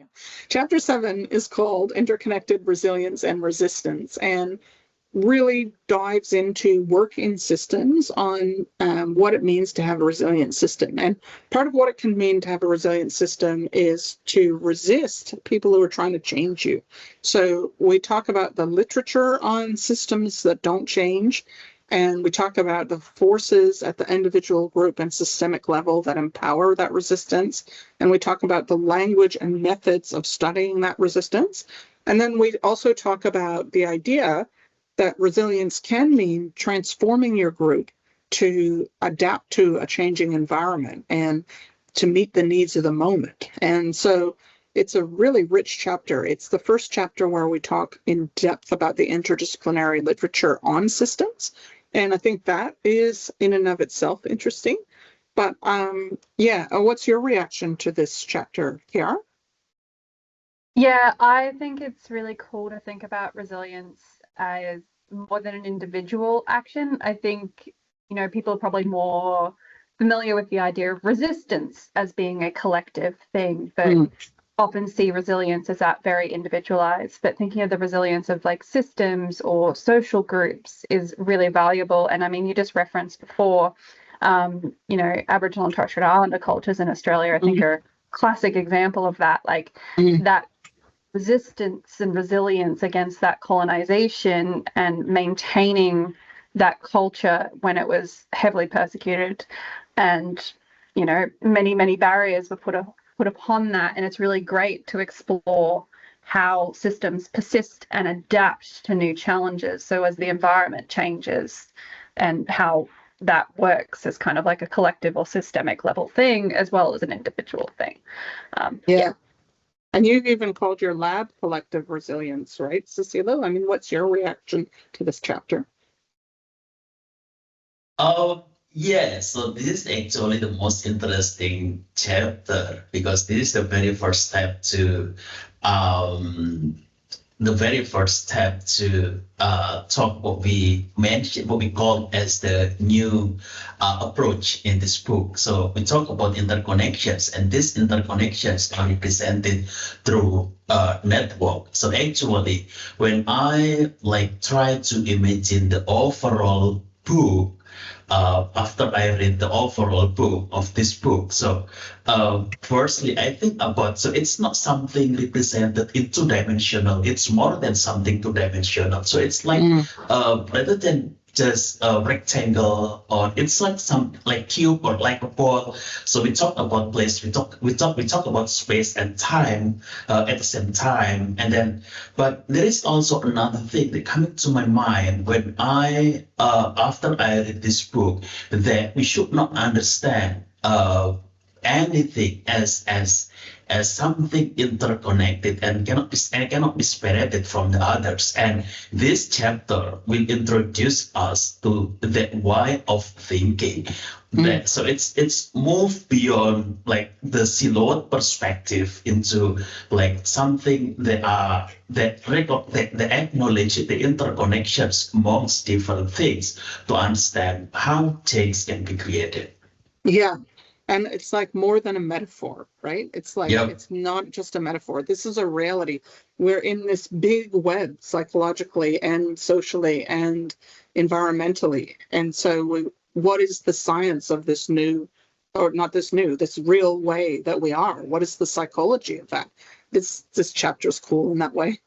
Yeah. Chapter 7 is called Interconnected Resilience and Resistance, and really dives into work in systems on what it means to have a resilient system. And part of what it can mean to have a resilient system is to resist people who are trying to change you. So we talk about the literature on systems that don't change, and we talk about the forces at the individual, group, and systemic level that empower that resistance. And we talk about the language and methods of studying that resistance. And then we also talk about the idea that resilience can mean transforming your group to adapt to a changing environment and to meet the needs of the moment. And so it's a really rich chapter. It's the first chapter where we talk in depth about the interdisciplinary literature on systems. And I think that is in and of itself interesting. But yeah, what's your reaction to this chapter, Kiara? Yeah, I think it's really cool to think about resilience as more than an individual action. I think, people are probably more familiar with the idea of resistance as being a collective thing, but often see resilience as that very individualized. But thinking of the resilience of like systems or social groups is really valuable. And I mean, you just referenced before, Aboriginal and Torres Strait Islander cultures in Australia, I think are a classic example of that, like that resistance and resilience against that colonization and maintaining that culture when it was heavily persecuted, and many barriers were put upon that. And it's really great to explore how systems persist and adapt to new challenges, so as the environment changes, and how that works as kind of like a collective or systemic level thing as well as an individual thing. Yeah. And you've even called your lab collective resilience, right, Cecilia? I mean, what's your reaction to this chapter? Yeah, so this is actually the most interesting chapter because this is the very first step to talk what we mentioned, what we call as the new approach in this book. So we talk about interconnections, and these interconnections are represented through network. So actually, when I try to imagine the overall book, after I read the overall book of this book. So firstly, I think about, so it's not something represented in two-dimensional, it's more than something two-dimensional. So it's like, rather than just a rectangle, or it's like some like cube or like a ball. So we talk about place, we talk about space and time at the same time. And then, but there is also another thing that coming to my mind when I after I read this book, that we should not understand anything as something interconnected and cannot be separated from the others. And this chapter will introduce us to that way of thinking. So it's moved beyond like the silhouette perspective into like something that acknowledge the interconnections amongst different things to understand how change can be created. Yeah. And it's like more than a metaphor, right? It's like, It's not just a metaphor. This is a reality. We're in this big web psychologically and socially and environmentally. And so what is the science of this new, or not this new, this real way that we are? What is the psychology of that? This chapter is cool in that way.